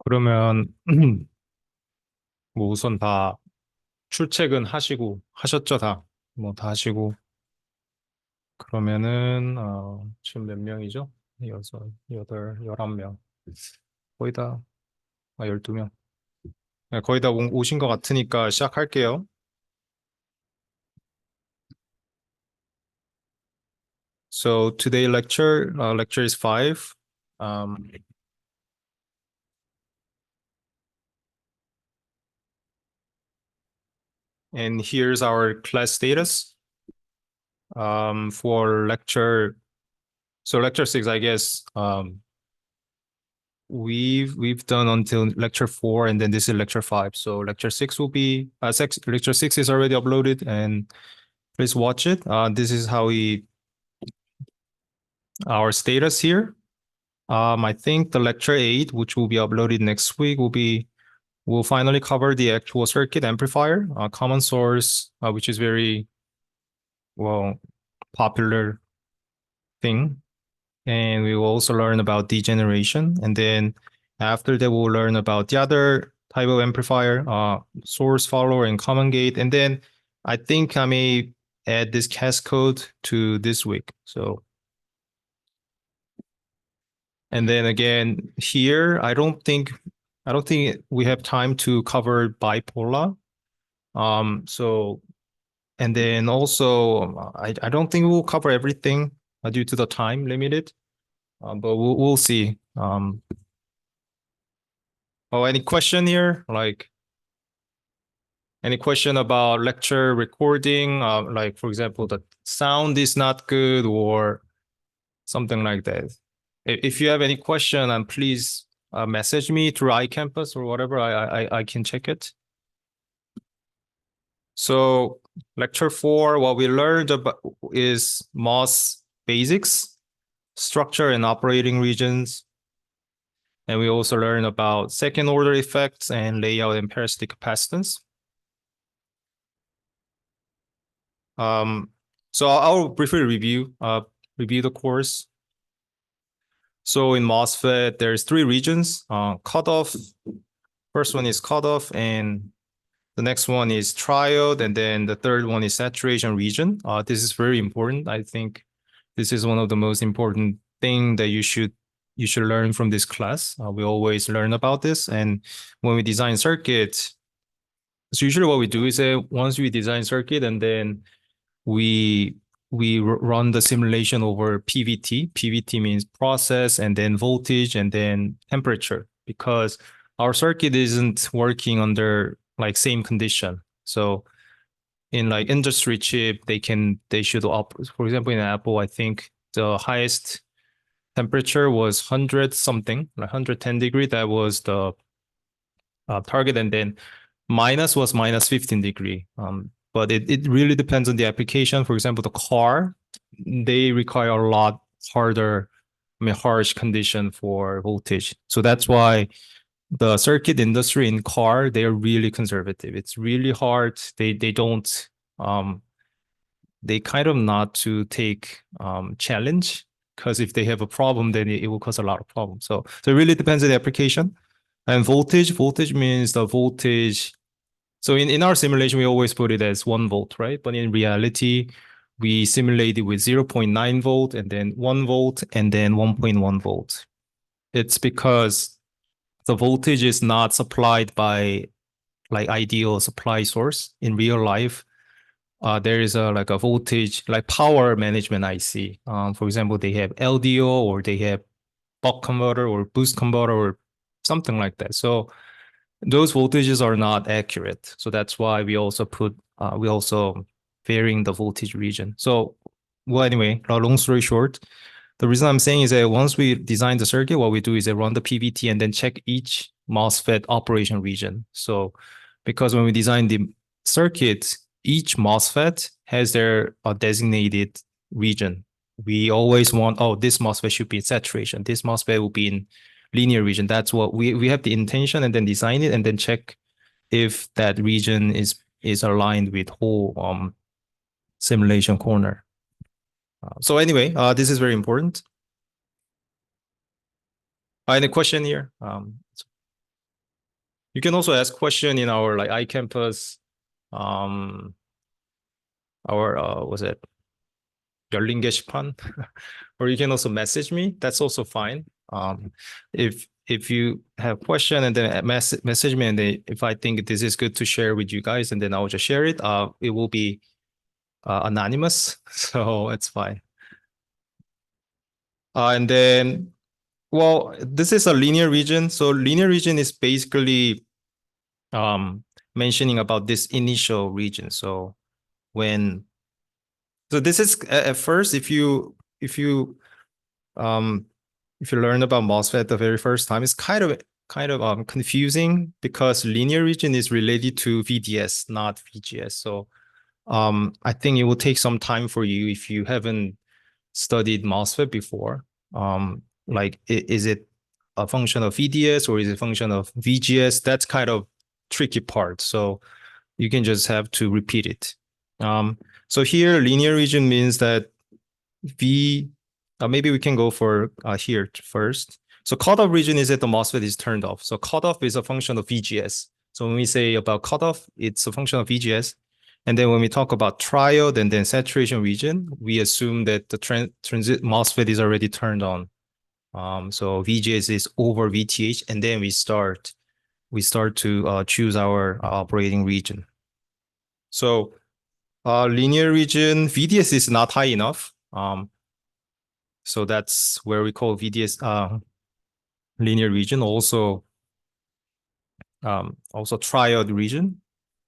그러면 뭐 우선 다 출첵은 하셨죠 다? 뭐 다 하시고 그러면은 지금 몇 명이죠? 여섯, 여덟, 11명. 거의 다 12명. 네, 거의 다 오신 것 같으니까 시작할게요. So today lecture is 5. Um, and here's our class status for lecture 6, I guess. We've done until lecture 4, and then this is lecture 5. So lecture 6 will be lecture 6 is already uploaded, and please watch it. This is how our status here. I think the lecture 8, which will be uploaded next week, will finally cover the actual circuit amplifier, common source, which is very well popular thing. And we will also learn about degeneration. And then after that, we'll learn about the other type of amplifier, source follower and common gate. And then I think I may add this cascode to this week. So, and then again here, I don't think we have time to cover bipolar. So, and then also I don't think we'll cover everything due to the time limited. But we'll see. Any question here? Like any question about lecture recording? Like for example, the sound is not good or something like that. If you have any question, please message me through iCampus or whatever. I can check it. So lecture 4, what we learned about is MOS basics, structure and operating regions. And we also learn about second order effects and layout and parasitic capacitance. So I'll briefly review the course. So in MOSFET, there's 3 regions, cutoff. First one is cutoff, and the next one is triode, and then the third one is saturation region. This is very important. I think this is one of the most important thing that you should learn from this class. We always learn about this, and when we design circuits, so usually what we do is once we design circuit, and then we run the simulation over PVT. PVT means process, and then voltage, and then temperature, because our circuit isn't working under like same condition. So in like industry chip, they should for example, in Apple, I think the highest temperature was 100 something, like 110 degree. That was the target, and then minus was minus 15 degree. But it really depends on the application. For example, the car, they require a lot harsh condition for voltage. So that's why the circuit industry in car, they are really conservative. It's really hard. They don't they kind of not to take challenge, because if they have a problem, then it will cause a lot of problems. So it really depends on the application. And voltage means the voltage. So in our simulation, we always put it as 1 volt, right? But in reality, we simulate it with 0.9 volt, and then 1 volt, and then 1.1 volt. It's because the voltage is not supplied by like ideal supply source in real life. There is like a voltage, like power management IC. For example, they have LDO, or they have buck converter or boost converter or something like that. So those voltages are not accurate. So that's why we also varying the voltage region. So, well, anyway, long story short, the reason I'm saying is that once we design the circuit, what we do is run the PVT and then check each MOSFET operation region. So because when we design the circuit, each MOSFET has their designated region. We always want, this MOSFET should be in saturation. This MOSFET will be in linear region. That's what we have the intention, and then design it, and then check if that region is aligned with whole simulation corner. So anyway, this is very important. Any question here? You can also ask question in our like iCampus, our was it 열린 게시판? Or you can also message me. That's also fine. If you have question and then message me, and then if I think this is good to share with you guys, and then I'll just share it. It will be anonymous, so it's fine. And then, well, this is a linear region. So linear region is basically mentioning about this initial region. So when, so this is at first, um, if you learn about MOSFET the very first time, it's kind of confusing because linear region is related to VDS, not VGS. So I think it will take some time for you if you haven't studied MOSFET before. Like, is it a function of VDS or is it a function of VGS? That's kind of tricky part. So you can just have to repeat it. So here, linear region means that maybe we can go for here first. So cutoff region is that the MOSFET is turned off. So cutoff is a function of VGS. So when we say about cutoff, it's a function of VGS. And then when we talk about triode and then saturation region, we assume that the transit MOSFET is already turned on. So VGS is over VTH, and then we start to choose our operating region. So linear region, VDS is not high enough. So that's where we call VDS linear region, also triode region.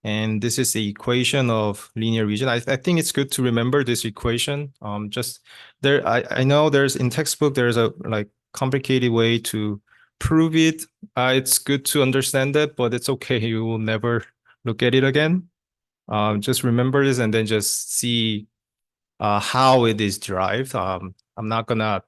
And this is the equation of linear region. I think it's good to remember this equation. Just there, I know there's in textbook, there's a like complicated way to prove it. It's good to understand that, but it's okay. You will never look at it again. Just remember this and then just see how it is derived. I'm not gonna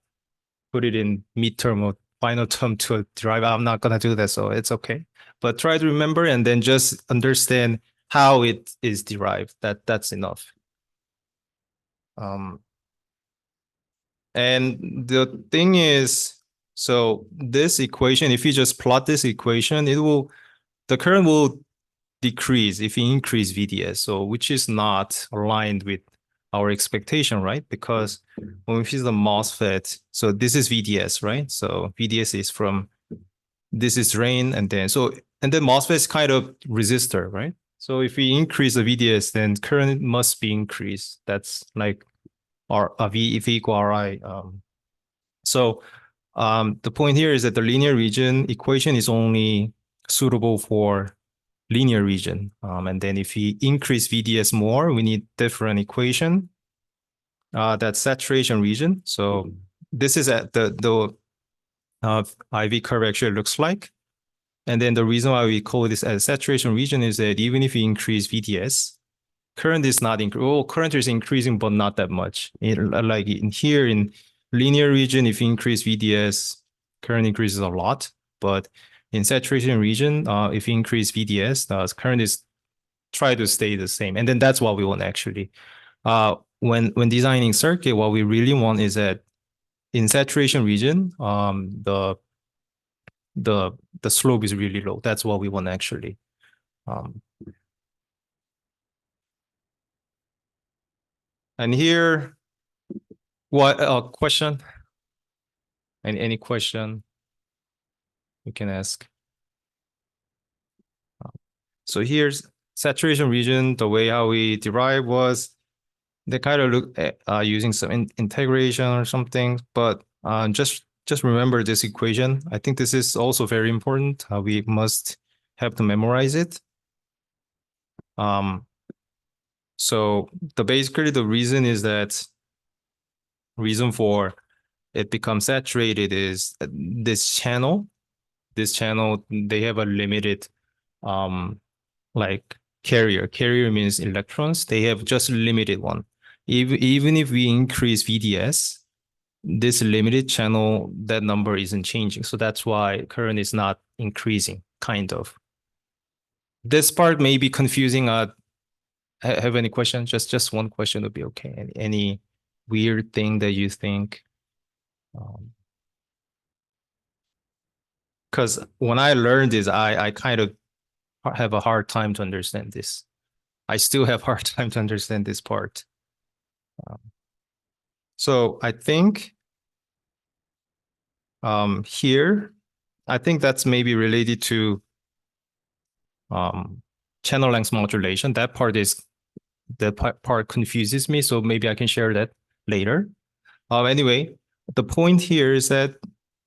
put it in midterm or final term to derive. I'm not gonna do that, so it's okay. But try to remember and then just understand how it is derived. That's enough. And the thing is, so this equation, if you just plot this equation, the current will decrease if you increase VDS, so which is not aligned with our expectation, right? Because when we use the MOSFET, so this is VDS, right? So VDS is from, this is drain, and then MOSFET is kind of resistor, right? So if we increase the VDS, then current must be increased. That's like V if equal Ri. So the point here is that the linear region equation is only suitable for linear region. And then if we increase VDS more, we need different equation. That's saturation region. So this is at the IV curve actually looks like. And then the reason why we call this as saturation region is that even if we increase VDS, current is not current is increasing, but not that much. Like in here in linear region, if you increase VDS, current increases a lot. But in saturation region, if you increase VDS, current is try to stay the same. And then that's what we want actually. When designing circuit, what we really want is that in saturation region, the slope is really low. That's what we want actually. And here, what question? Any question you can ask? So here's saturation region. The way how we derive was they kind of look at using some integration or something, but just remember this equation. I think this is also very important. We must have to memorize it. So basically the reason is that reason for it becomes saturated is this channel. This channel, they have a limited like carrier. Carrier means electrons. They have just limited one. Even if we increase VDS, this limited channel, that number isn't changing. So that's why current is not increasing, kind of. This part may be confusing. Have any questions? Just one question would be okay. Any weird thing that you think? Because when I learned this, I kind of have a hard time to understand this. I still have hard time to understand this part. Um, so I think here, I think that's maybe related to channel length modulation. That part confuses me, so maybe I can share that later. Anyway, the point here is that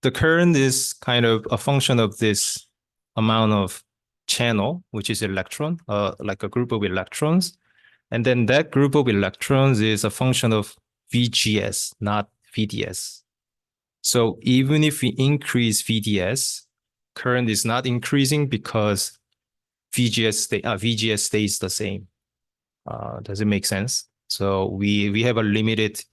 the current is kind of a function of this amount of channel, which is electron, like a group of electrons. And then that group of electrons is a function of VGS, not VDS. So even if we increase VDS, current is not increasing because VGS stays the same. Does it make sense? So we have a limited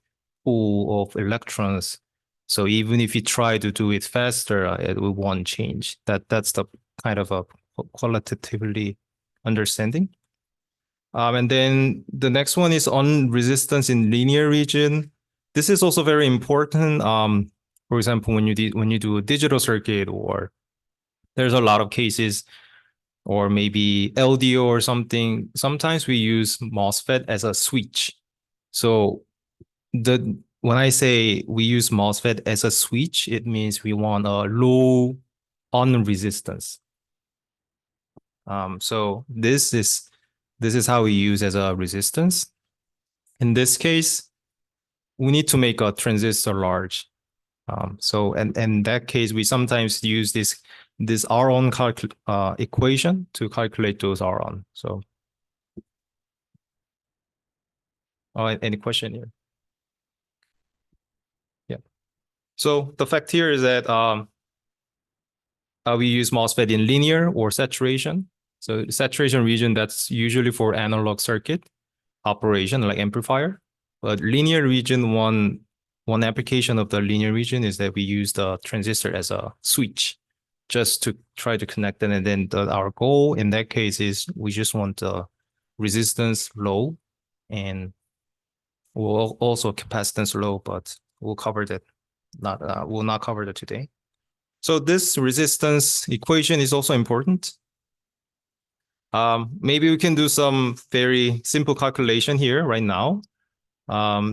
pool of electrons. So even if you try to do it faster, it won't change. That's the kind of a qualitatively understanding. And then the next one is on resistance in linear region. This is also very important. For example, when you do a digital circuit, or there's a lot of cases, or maybe LDO or something. Sometimes we use MOSFET as a switch. So when I say we use MOSFET as a switch, it means we want a low on resistance. So this is how we use as a resistance. In this case, we need to make a transistor large. So and in that case, we sometimes use this R-on equation to calculate those R-on. So, any question here? Yeah. So the fact here is that we use MOSFET in linear or saturation. So the saturation region, that's usually for analog circuit operation, like amplifier. But linear region, one application of the linear region is that we use the transistor as a switch just to try to connect them. And then our goal in that case is we just want the resistance low, and we'll also capacitance low, but we'll cover that. We'll not cover that today. So this resistance equation is also important. Maybe we can do some very simple calculation here right now.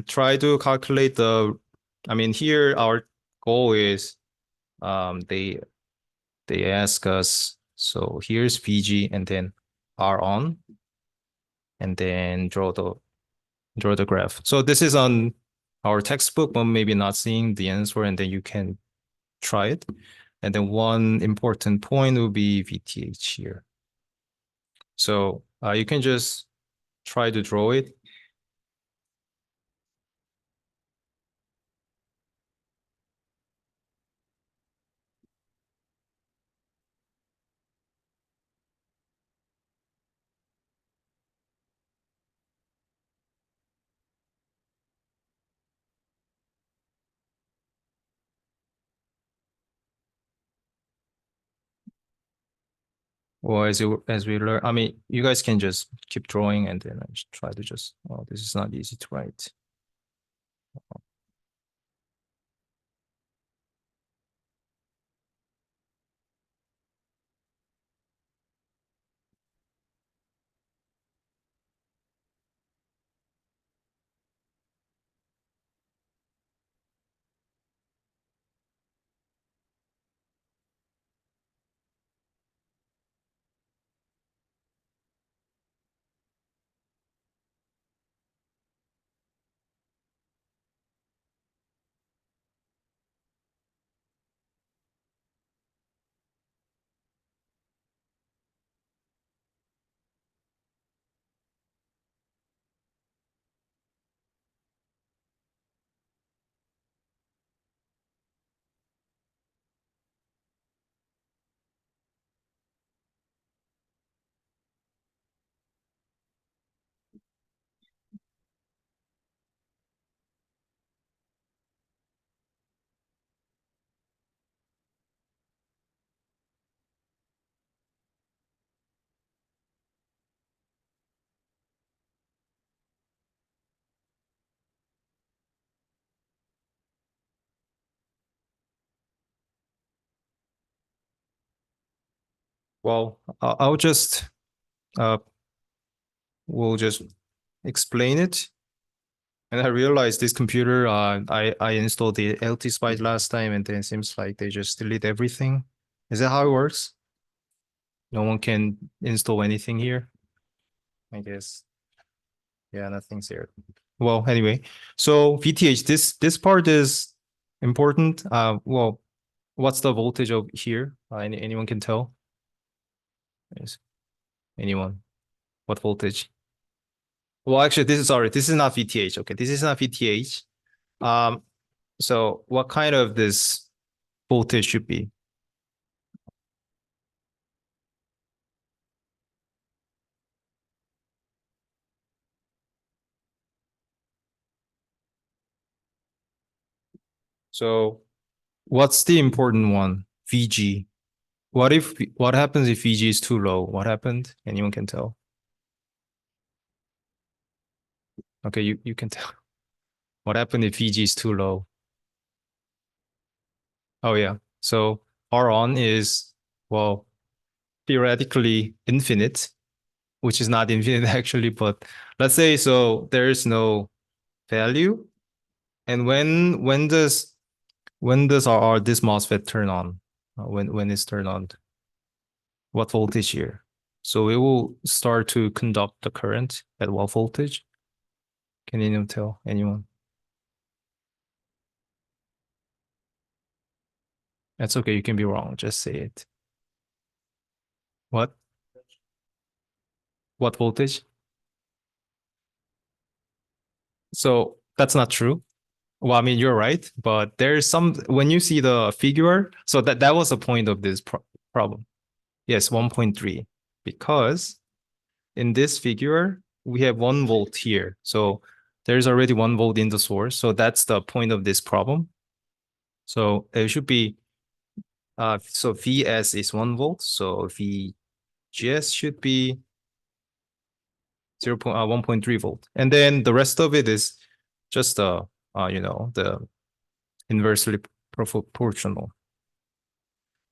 Try to calculate here our goal is they ask us, so here's VG and then R on, and then draw the graph. So this is on our textbook, but maybe not seeing the answer, and then you can try it. And then one important point will be VTH here. So you can just try to draw it. Or as we learn, you guys can just keep drawing, and then I just try to just, oh, this is not easy to write. Well, I'll just we'll just explain it. And I realized this computer, I installed the LT Spice last time, and then it seems like they just delete everything. Is that how it works? No one can install anything here, I guess. Yeah, nothing's there. Well, anyway, so VTH, this part is important. Well, what's the voltage of here? Anyone can tell? Yes. Anyone? What voltage? Well, actually, this is not VTH. Okay, this is not VTH. Um, so what kind of this voltage should be? So what's the important one? VG. What happens if VG is too low? What happened? Anyone can tell? Okay, you can tell. What happened if VG is too low? Oh yeah. So R on is, well, theoretically infinite, which is not infinite actually, but let's say so there is no value. And when does our this MOSFET turn on? When it's turned on? What voltage here? So it will start to conduct the current at what voltage? Can anyone tell? Anyone? That's okay. You can be wrong. Just say it. What? What voltage? So that's not true. Well, I mean, you're right, but there's some when you see the figure, so that was the point of this problem. Yes, 1.3, because in this figure, we have 1 volt here. So there's already 1 volt in the source. So that's the point of this problem. So it should be, so Vs is 1 volt. So VGS should be 1.3 volt. And then the rest of it is just the inversely proportional.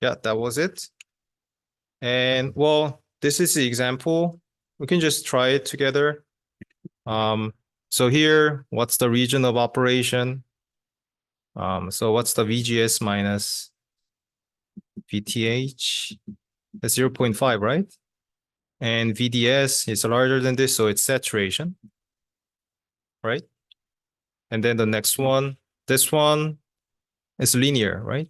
Yeah, that was it. And well, this is the example. We can just try it together. So here, what's the region of operation? So what's the VGS minus VTH? That's 0.5, right? And VDS is larger than this, so it's saturation, right? And then the next one, this one is linear, right?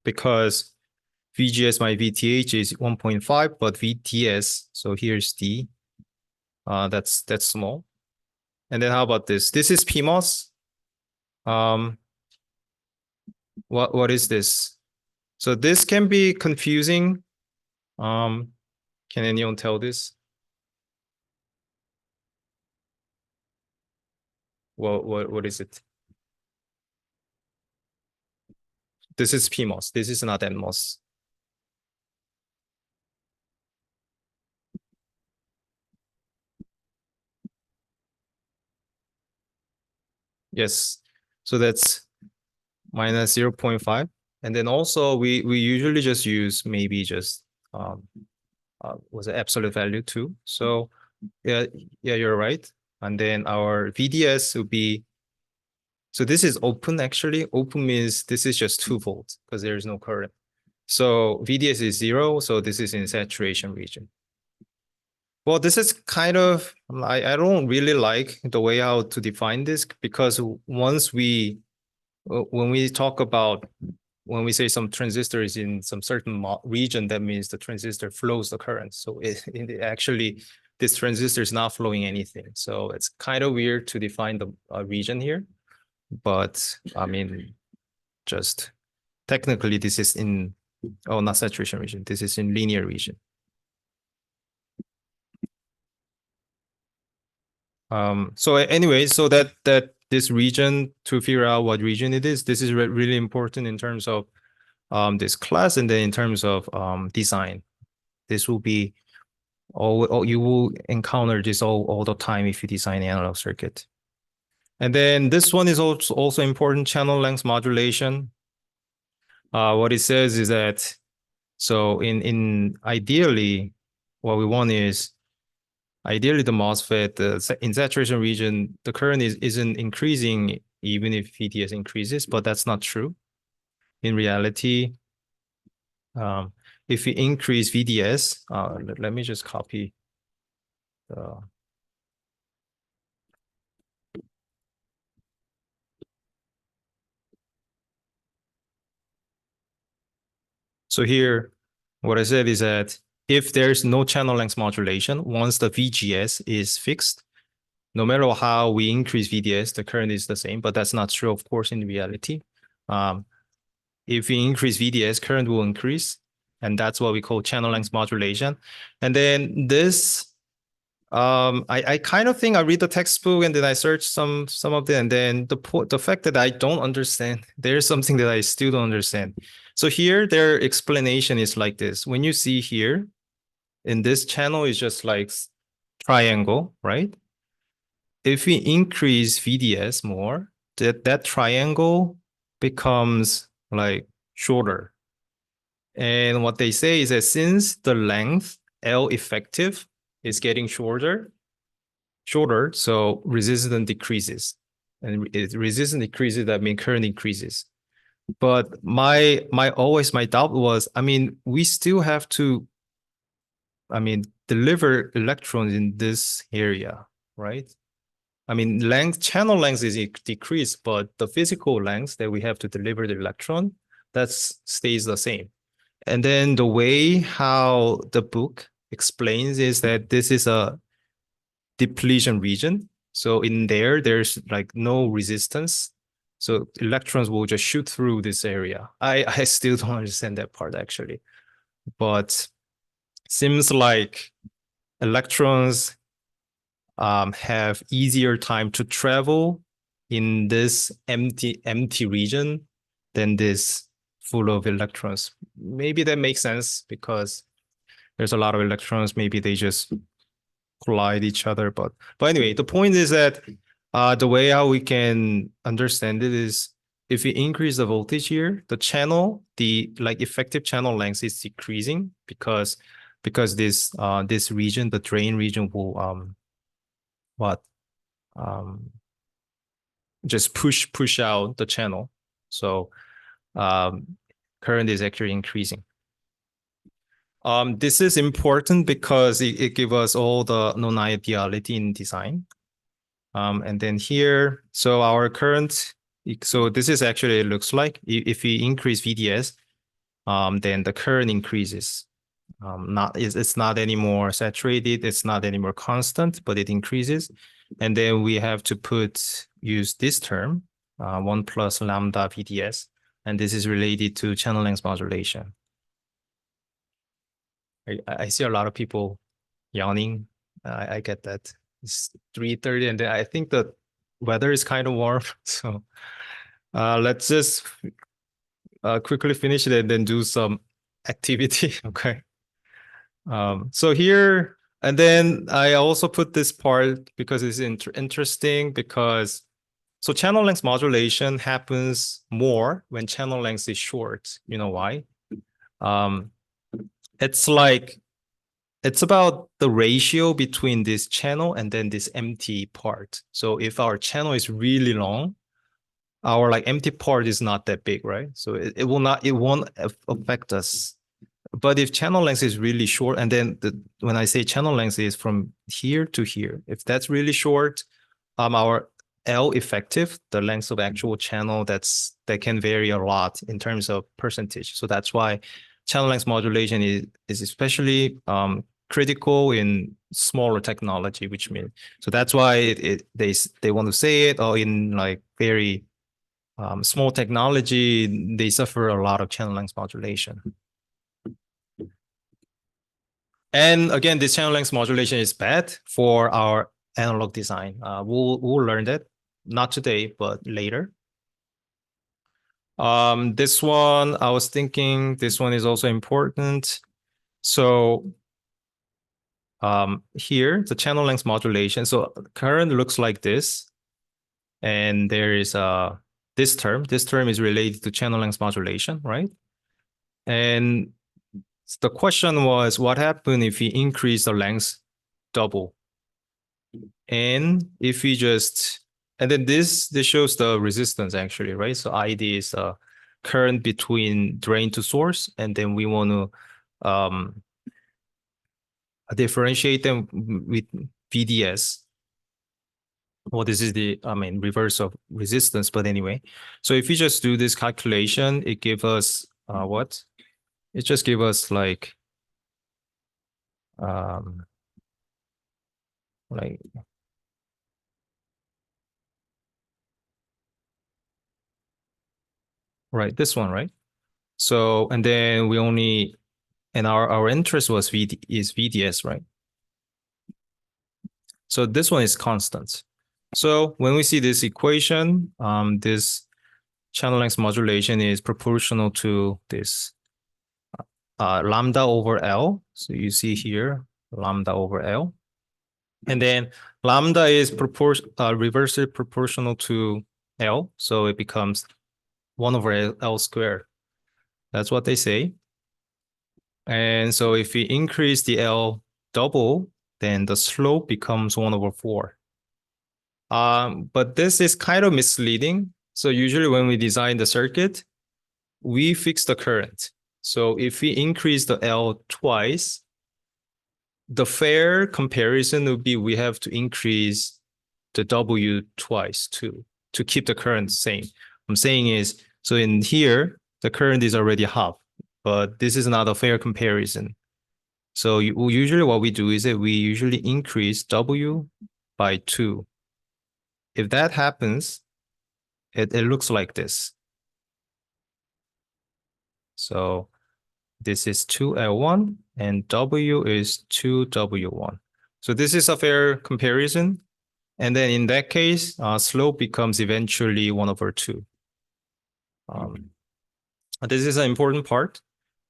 Because VGS minus VTH is 1.5, but VTS, so here's D, that's small. And then how about this? This is PMOS. What is this? So this can be confusing. Can anyone tell this? What is it? This is PMOS. This is not NMOS. Yes. So that's minus 0.5. And then also we usually just use maybe just was it absolute value too. So yeah, you're right. And then our VDS would be, so this is open actually. Open means this is just 2 volts because there is no current. So VDS is 0, so this is in saturation region. Well, this is kind of, I don't really like the way how to define this, because once when we talk about, when we say some transistor is in some certain region, that means the transistor flows the current. So it actually, this transistor is not flowing anything. So it's kind of weird to define the region here. But I mean, just technically this is in, oh, not saturation region. This is in linear region. So anyway, so that this region, to figure out what region it is, this is really important in terms of this class, and then in terms of design. This will be all you will encounter this all the time if you design analog circuit. And then this one is also important, channel length modulation. What it says is that So in ideally, what we want is ideally the MOSFET in saturation region, the current isn't increasing even if VDS increases, but that's not true. In reality, if we increase VDS, let me just copy the. So here, what I said is that if there's no channel length modulation, once the VGS is fixed, no matter how we increase VDS, the current is the same, but that's not true, of course, in reality. If we increase VDS, current will increase, and that's what we call channel length modulation. And then this, I kind of think I read the textbook and then I search some of them, and then the fact that I don't understand, there's something that I still don't understand. So here, their explanation is like this. When you see here, in this channel is just like triangle, right? If we increase VDS more, that triangle becomes like shorter. And what they say is that since the length L effective is getting shorter, so resistance decreases. And if resistance decreases, that means current increases. But my doubt was, I mean, we still have to, I mean, deliver electrons in this area, right? I mean, channel length is decreased, but the physical length that we have to deliver the electron, that stays the same. And then the way how the book explains is that this is a depletion region. So in there's like no resistance. So electrons will just shoot through this area. I still don't understand that part actually, but seems like electrons have easier time to travel in this empty region than this full of electrons. Maybe that makes sense because there's a lot of electrons. Maybe they just collide each other. But anyway, the point is that the way how we can understand it is if we increase the voltage here, the channel, the like effective channel length is decreasing because this region, the drain region, will just push out the channel. So current is actually increasing. This is important because it gives us all the non-ideality in design. And then here, so our current, so this is actually, it looks like if we increase VDS, then the current increases. It's not anymore saturated, it's not anymore constant, but it increases. And then we have to use this term, 1 plus lambda VDS, and this is related to channel length modulation. I see a lot of people yawning. I get that. It's 3:30 and then I think the weather is kind of warm. So let's just quickly finish it and then do some activity. Okay. So here, and then I also put this part because it's interesting because so channel length modulation happens more when channel length is short. You know why? It's about the ratio between this channel and then this empty part. So if our channel is really long, our like empty part is not that big, right? So it won't affect us. But if channel length is really short, and then when I say channel length is from here to here, if that's really short, our L effective, the length of actual channel, that can vary a lot in terms of percentage. So that's why channel length modulation is especially critical in smaller technology, which means so that's why they want to say it, or in like very small technology, they suffer a lot of channel length modulation. And again, this channel length modulation is bad for our analog design. We'll learn that, not today, but later. This one, I was thinking this one is also important. So here, the channel length modulation. So current looks like this. And there is this term. This term is related to channel length modulation, right? And the question was, what happened if we increase the length double? And if we just, and then this shows the resistance actually, right? So ID is current between drain to source, and then we want to differentiate them with VDS. Well, this is the, reverse of resistance, but anyway. So if we just do this calculation, it gives us what? It just gives us like right, this one, right? So, and then we only, and our interest was VDS, right? So this one is constant. So when we see this equation, this channel length modulation is proportional to this lambda over L. So you see here, lambda over L. And then lambda is reversely proportional to L. So it becomes 1 over L squared. That's what they say. And so if we increase the L double, then the slope becomes 1 over 4. But this is kind of misleading. So usually when we design the circuit, we fix the current. So if we increase the L twice, the fair comparison would be we have to increase the W twice too, to keep the current same. I'm saying is, so in here, the current is already half, but this is not a fair comparison. So usually what we do is that we usually increase W by 2. If that happens, it looks like this. So this is 2L1 and W is 2W1. So this is a fair comparison. And then in that case, slope becomes eventually 1 over 2. This is an important part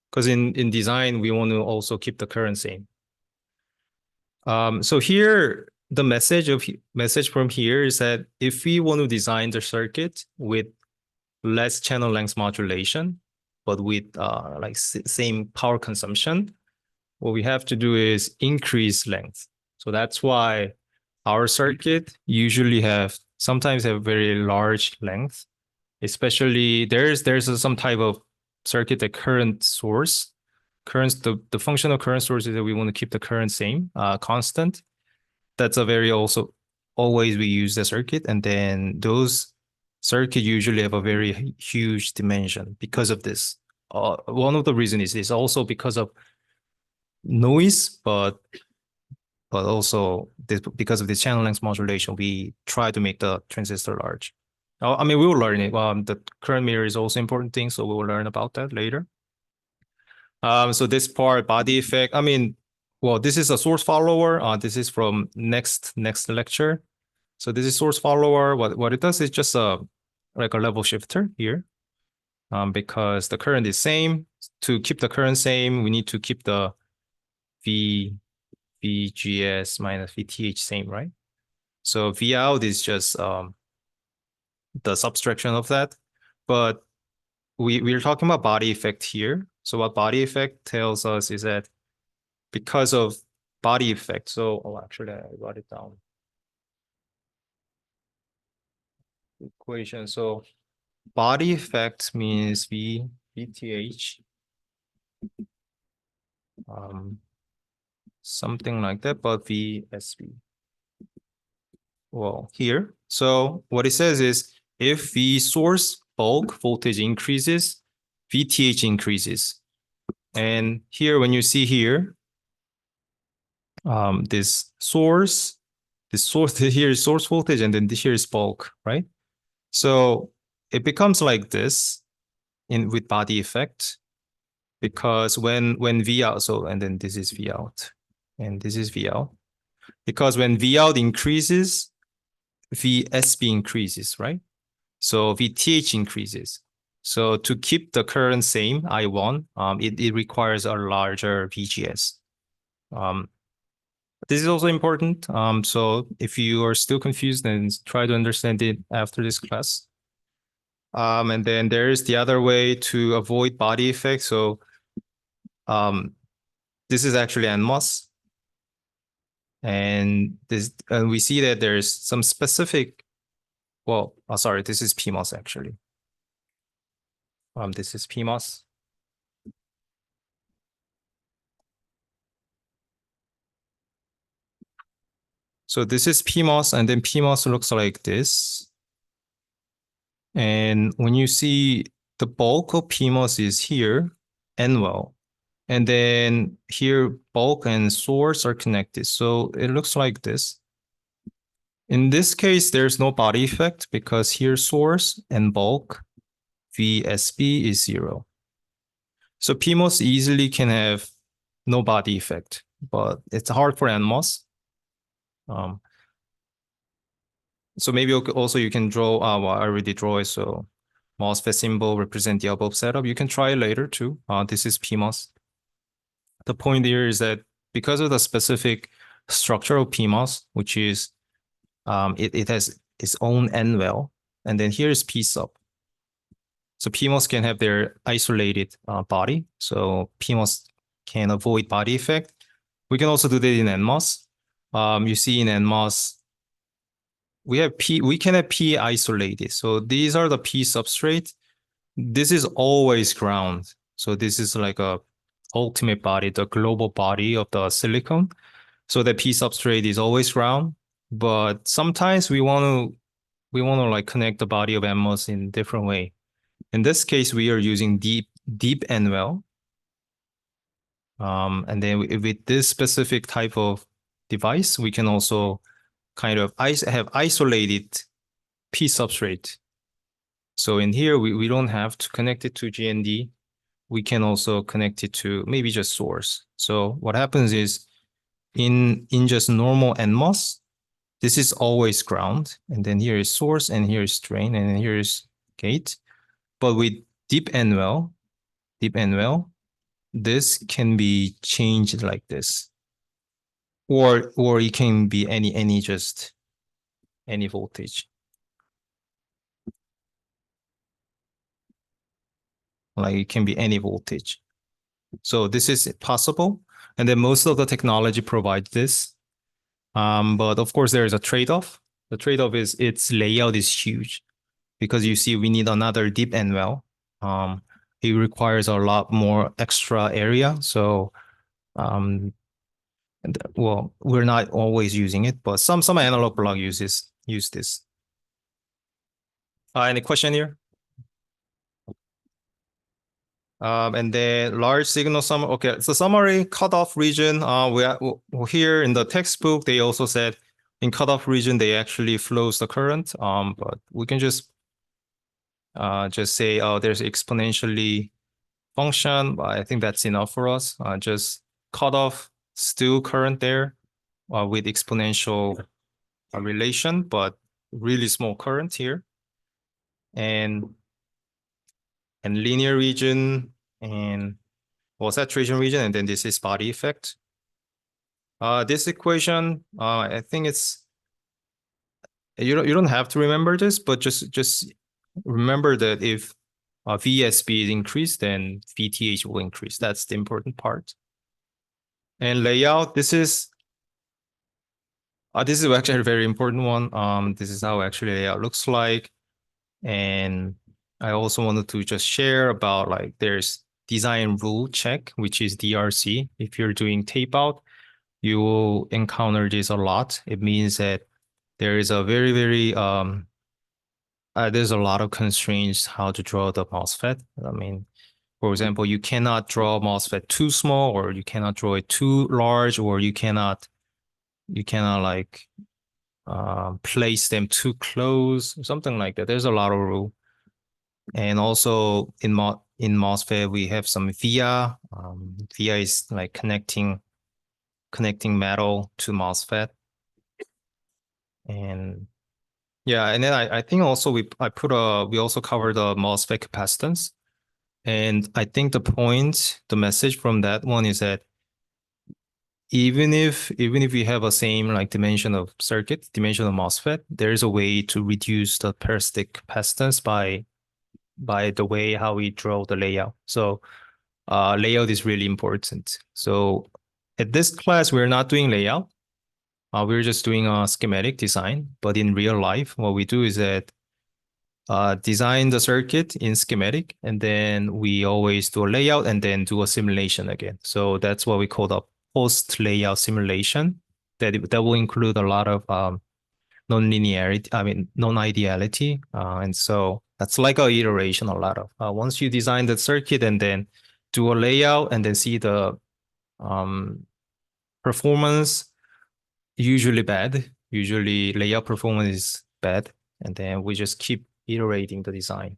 because in design, we want to also keep the current same. So here, the message from here is that if we want to design the circuit with less channel length modulation, but with like same power consumption, what we have to do is increase length. So that's why our circuit usually sometimes have very large length, especially there's some type of circuit, the current source. The functional current source is that we want to keep the current same, constant. That's a very also always we use the circuit, and then those circuit usually have a very huge dimension because of this. One of the reasons is also because of noise, but also because of the channel length modulation, we try to make the transistor large. We will learn it. The current mirror is also important thing, so we will learn about that later. So this part, body effect, this is a source follower. This is from next lecture. So this is source follower. What it does is just like a level shifter here. Because the current is same. To keep the current same, we need to keep the VGS minus VTH same, right? So V out is just the subtraction of that. But we're talking about body effect here. So what body effect tells us is that because of body effect, actually I wrote it down. Equation. So body effect means VTH. Something like that, but VSV. Well, here. So what it says is if the source bulk voltage increases, VTH increases. And here, when you see here, this source here is source voltage, and then this here is bulk, right? So it becomes like this with body effect, because when V out, and then this is V out, and this is V out. Because when V out increases, VSB increases, right? So VTH increases. So to keep the current same, I1, it requires a larger VGS. This is also important. So if you are still confused, then try to understand it after this class. And then there is the other way to avoid body effect. So this is actually NMOS. And we see that there's some specific, well, sorry, this is PMOS actually. This is PMOS. So this is PMOS, and then PMOS looks like this. And when you see the bulk of PMOS is here, N-well. And then here, bulk and source are connected. So it looks like this. In this case, there's no body effect because here source and bulk VSB is 0. So PMOS easily can have no body effect, but it's hard for NMOS. So maybe also you can draw, well, I already draw it, so MOSFET symbol represent the above setup. You can try it later too. This is PMOS. The point here is that because of the specific structure of PMOS, which is it has its own N-well, and then here is P sub. So PMOS can have their isolated body. So PMOS can avoid body effect. We can also do that in NMOS. You see in NMOS, we can have P isolated. So these are the P substrate. This is always ground. So this is like a ultimate body, the global body of the silicon. So the P substrate is always ground. But sometimes we want to like connect the body of NMOS in different way. In this case, we are using deep N-well. And then with this specific type of device, we can also kind of have isolated P substrate. So in here, we don't have to connect it to GND. We can also connect it to maybe just source. So what happens is in just normal NMOS, this is always ground. And then here is source, and here is drain, and then here is gate. But with deep N-well, this can be changed like this. Or it can be any voltage. Like it can be any voltage. So this is possible. And then most of the technology provides this. But of course, there is a trade-off. The trade-off is its layout is huge because you see we need another deep N-well. It requires a lot more extra area. So well, we're not always using it, but some analog block use this. Any question here? And then large signal summary. Okay, so summary cutoff region. Here in the textbook, they also said in cutoff region they actually flows the current. But we can just say, oh, there's exponentially function. But I think that's enough for us. Just cutoff still current there with exponential relation, but really small current here. And linear region and saturation region, and then this is body effect. This equation, I think it's you don't have to remember this, but just remember that if VSB is increased, then VTH will increase. That's the important part. And layout, this is actually a very important one. This is how actually layout looks like. And I also wanted to just share about like there's design rule check, which is DRC. If you're doing tape out, you will encounter this a lot. It means that there is a very, very there's a lot of constraints how to draw the MOSFET. I mean, for example, you cannot draw MOSFET too small, or you cannot draw it too large, or you cannot like place them too close, or something like that. There's a lot of rule. And also in MOSFET, we have some via. Via is like connecting metal to MOSFET. And yeah, and then I think also we also covered the MOSFET capacitance. And I think the message from that one is that even if we have a same like dimension of circuit, dimension of MOSFET, there is a way to reduce the parasitic capacitance by the way how we draw the layout. So layout is really important. So at this class, we're not doing layout. We're just doing a schematic design. But in real life, what we do is that design the circuit in schematic, and then we always do a layout and then do a simulation again. So that's what we call the post layout simulation. That will include a lot of non-linearity, I mean, non-ideality. And so that's like a iteration, a lot of once you design the circuit and then do a layout and then see the performance, usually bad. Usually layout performance is bad. And then we just keep iterating the design.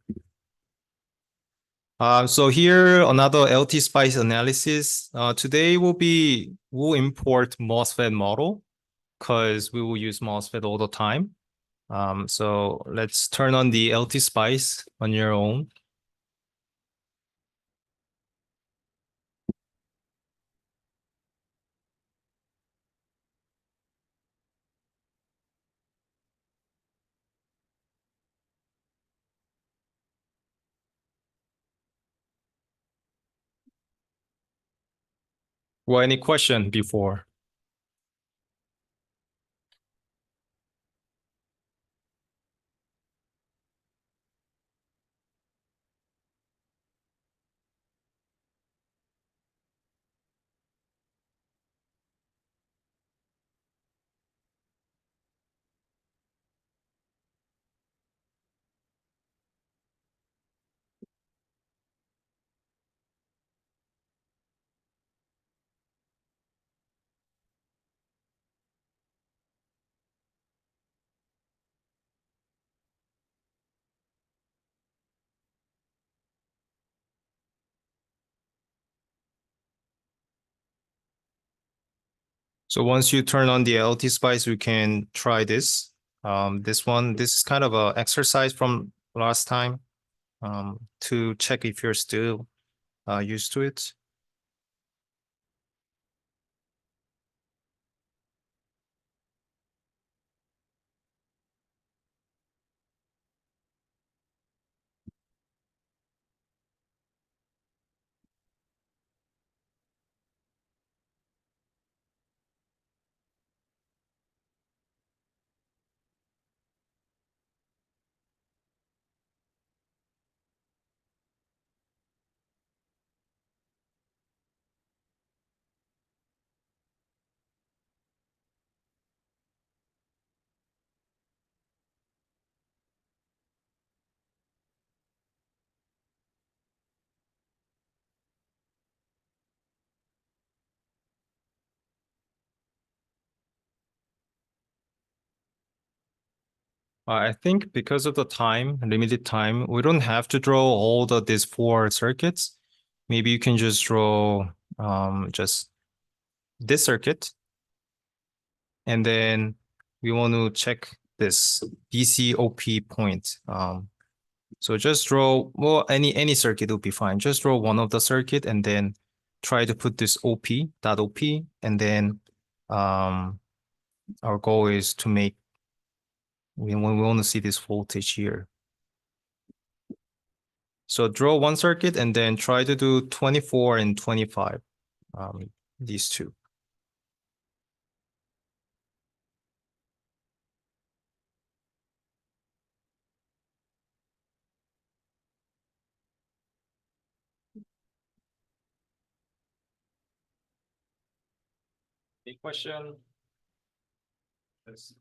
So here another LT spice analysis. Today we'll import MOSFET model because we will use MOSFET all the time. So let's turn on the LT spice on your own. Well, any question before? So once you turn on the LT spice, you can try this. This is kind of a exercise from last time to check if you're still used to it. I think because of the time, limited time, we don't have to draw all these four circuits. Maybe you can just draw just this circuit, and then we want to check this DCOP point. So just draw, well, any circuit will be fine. Just draw one of the circuit and then try to put this OP, and then our goal is to make, we want to see this voltage here. So draw one circuit and then try to do 24 and 25, these two. Any question? Yes.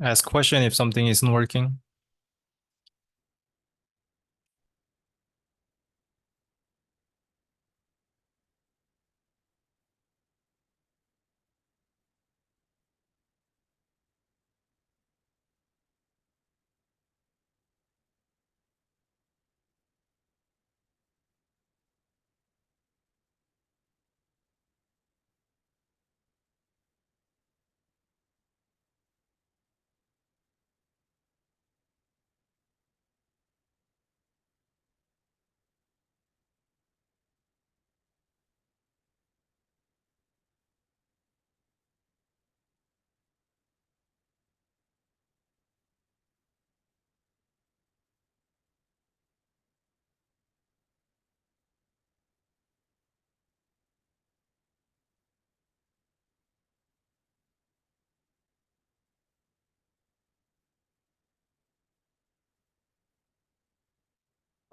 Ask question if something isn't working.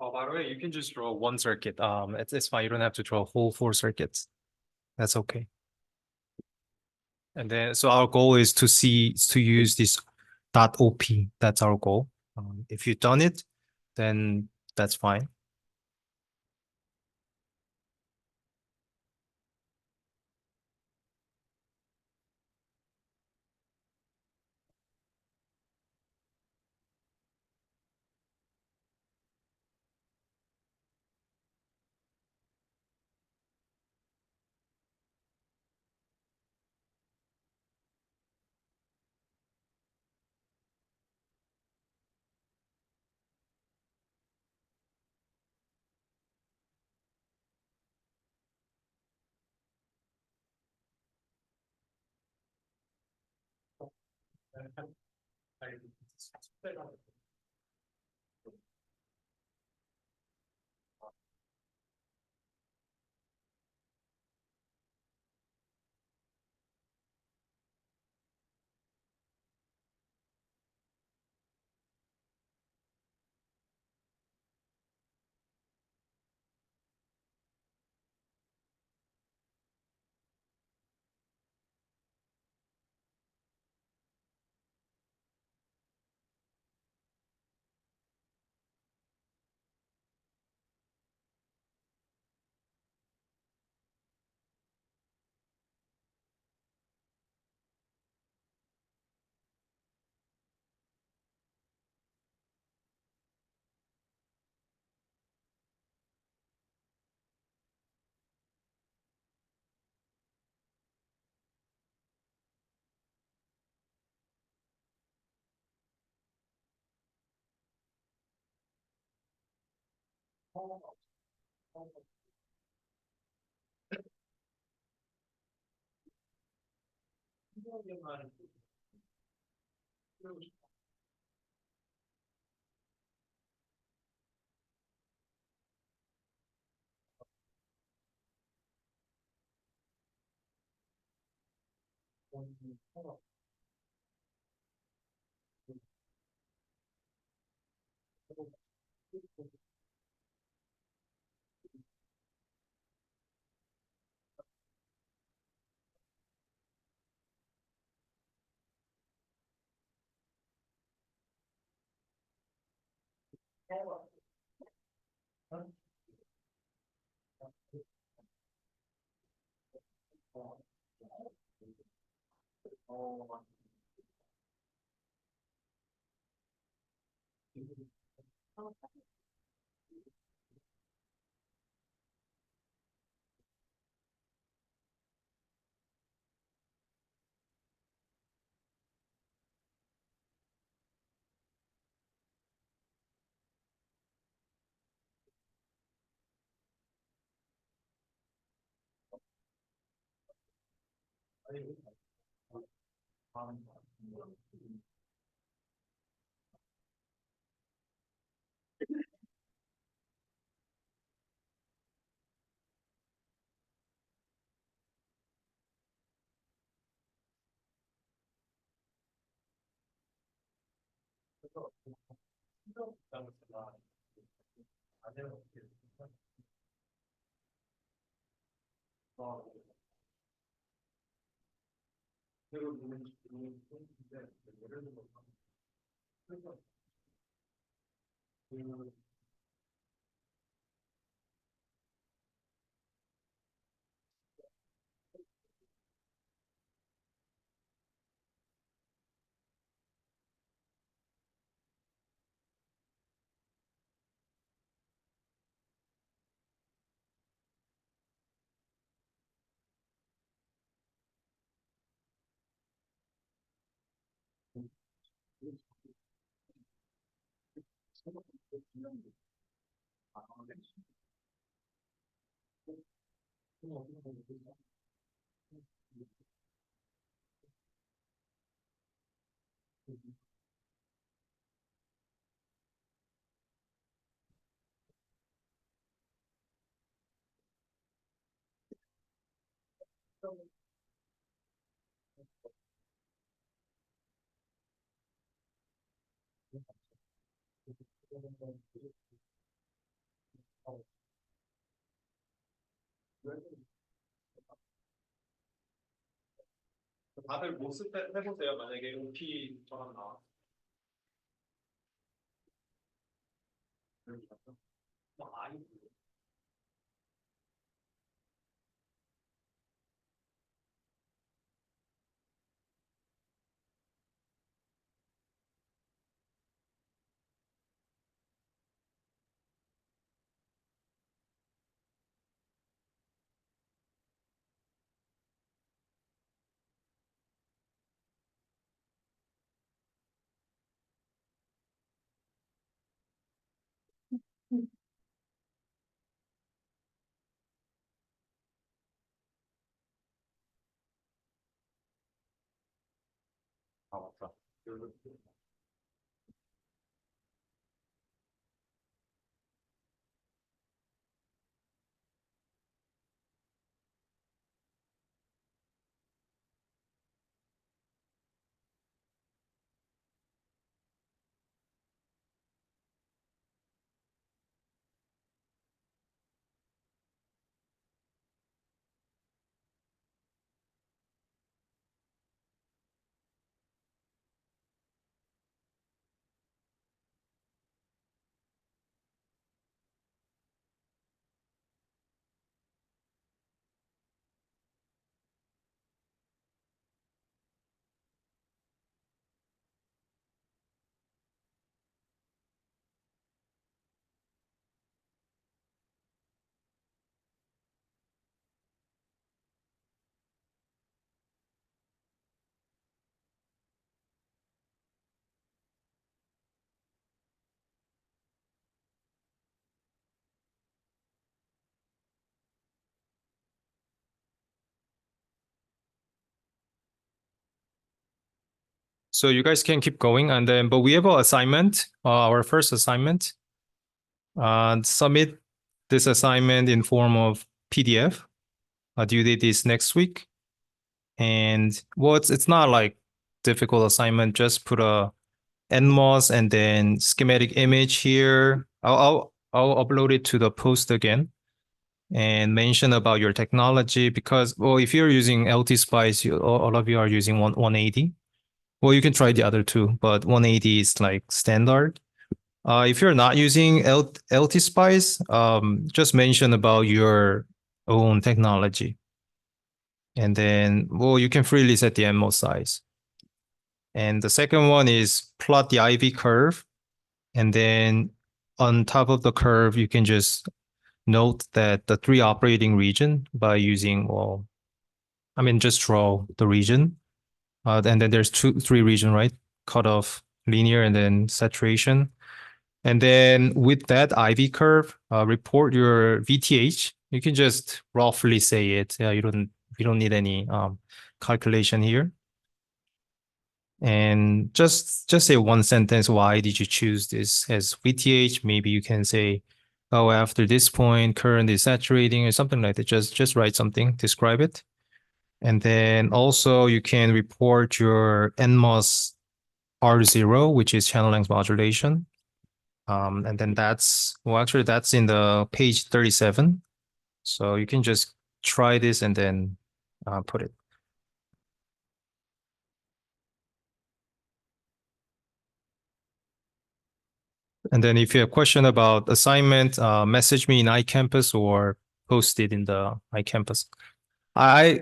Oh, by the way, you can just draw one circuit. It's fine. You don't have to draw whole four circuits. That's okay. And then, so our goal is to use this dot op. That's our goal. If you've done it, then that's fine. 다들 모습 해보세요. 만약에 OP 전환 나와. 아, 맞다. So you guys can keep going, and then but we have an assignment. Our first assignment. Submit this assignment in form of PDF. Due date is next week, and well, it's not like difficult assignment. Just put a NMOS and then schematic image here. I'll upload it to the post again and mention about your technology because well, if you're using LT Spice, all of you are using 180. Well, you can try the other two, but 180 is like standard. If you're not using LT Spice, just mention about your own technology. And then, well, you can freely set the MO size. And the second one is plot the IV curve. And then on top of the curve, you can just note that the three operating region by using, well, I mean, just draw the region. And then there's three region, right? Cutoff, linear, and then saturation. And then with that IV curve, report your VTH. You can just roughly say it. Yeah, you don't need any calculation here. And just say one sentence. Why did you choose this as VTH? Maybe you can say, oh, after this point, current is saturating or something like that. Just write something, describe it. And then also you can report your NMOS R0, which is channel length modulation. And then that's in the page 37. So you can just try this and then put it. And then if you have question about assignment, message me in iCampus or post it in the iCampus. I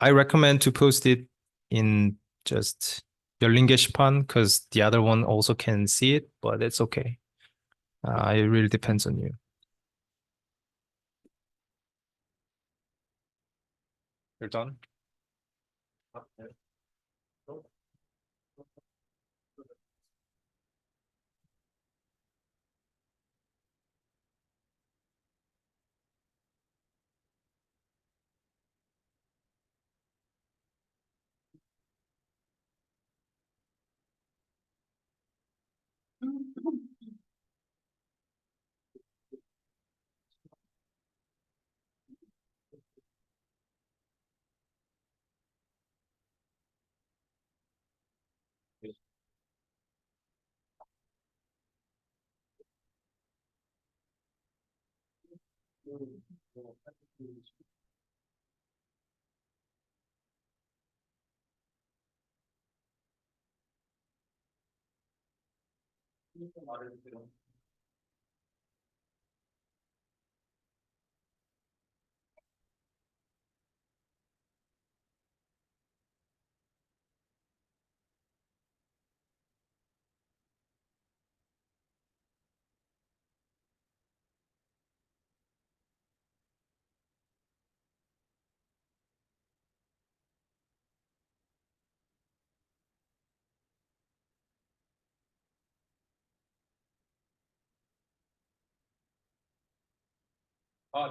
I recommend to post it in just your Linge시판 because the other one also can see it, but it's okay. It really depends on you. You're done?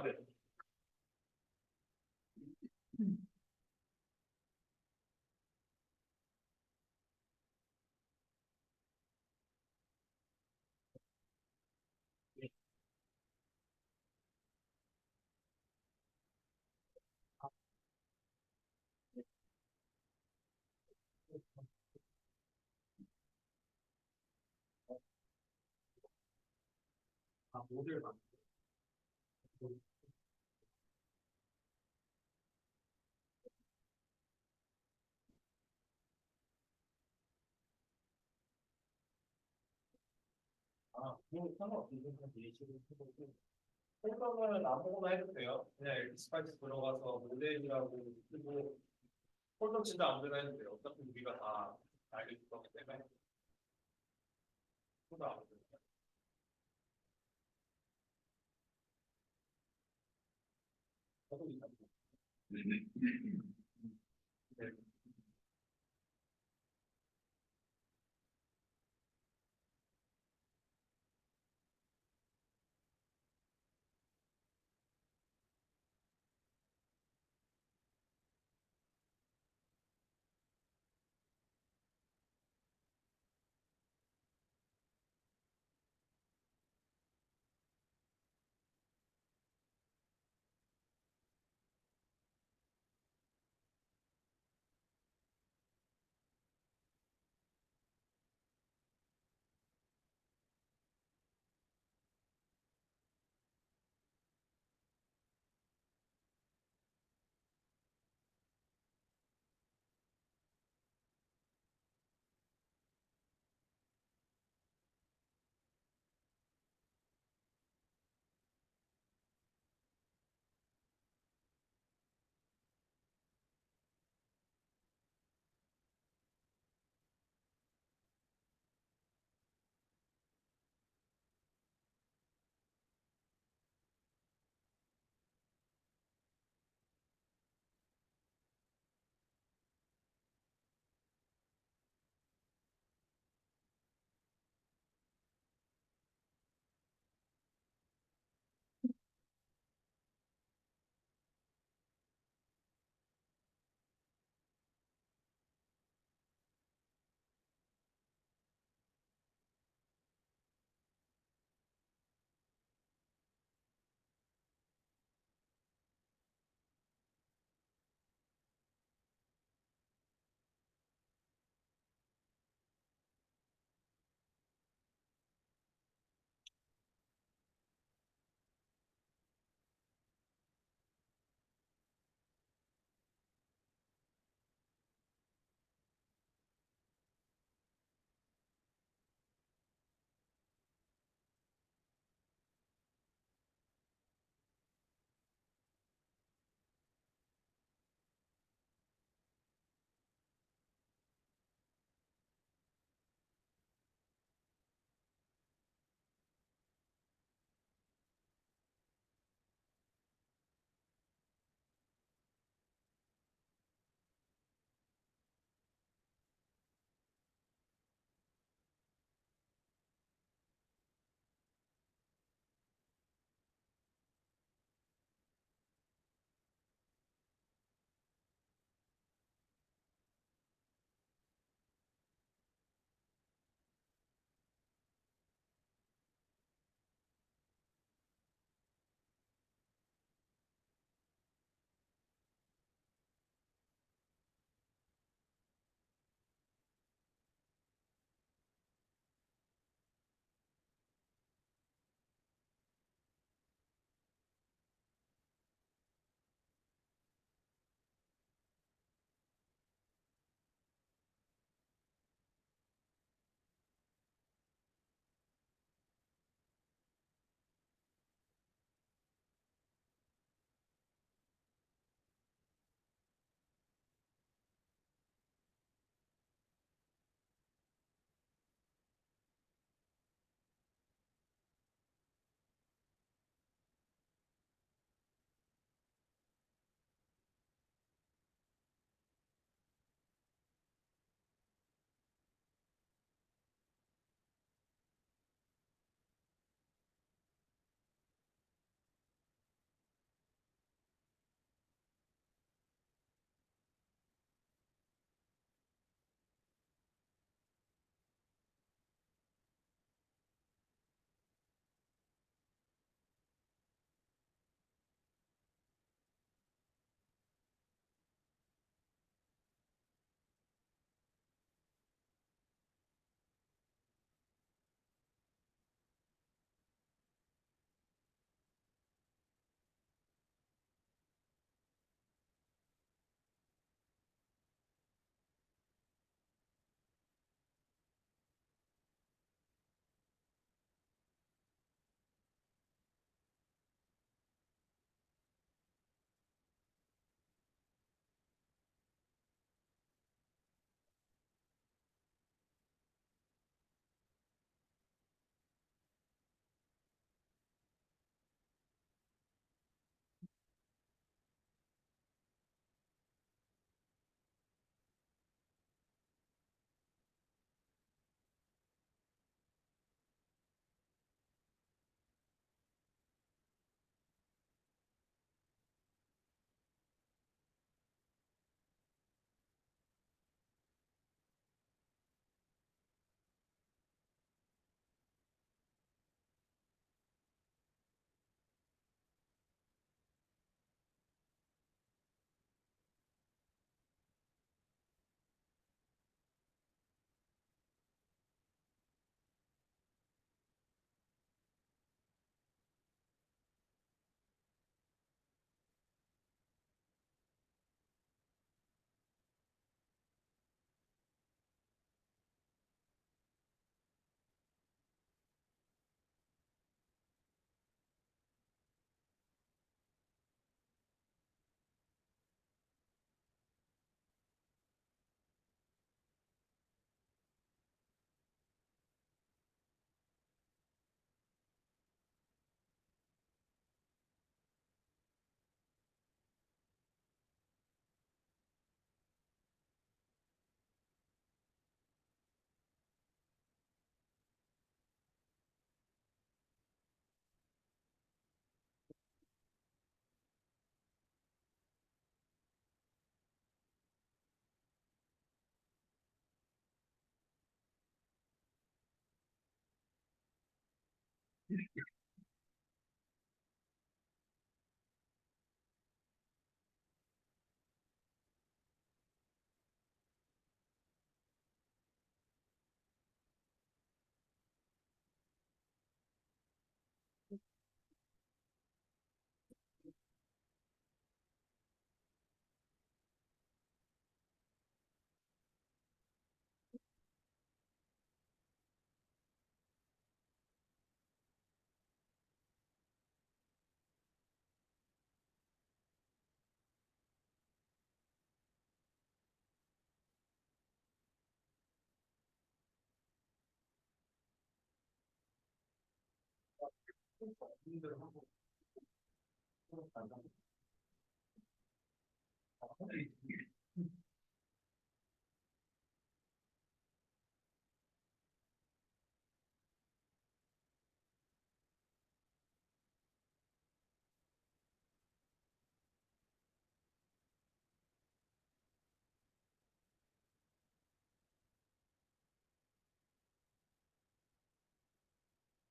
네. 뭐 상관없는데 폴더는 아무거나 해도 돼요. 그냥 엑스파이스 들어가서 모델이라고 쓰고 폴더 진짜 아무데나 해도 돼요. 어차피 우리가 다 알려줄 거기 때문에 폴더 아무데나. 저도 있다. 네.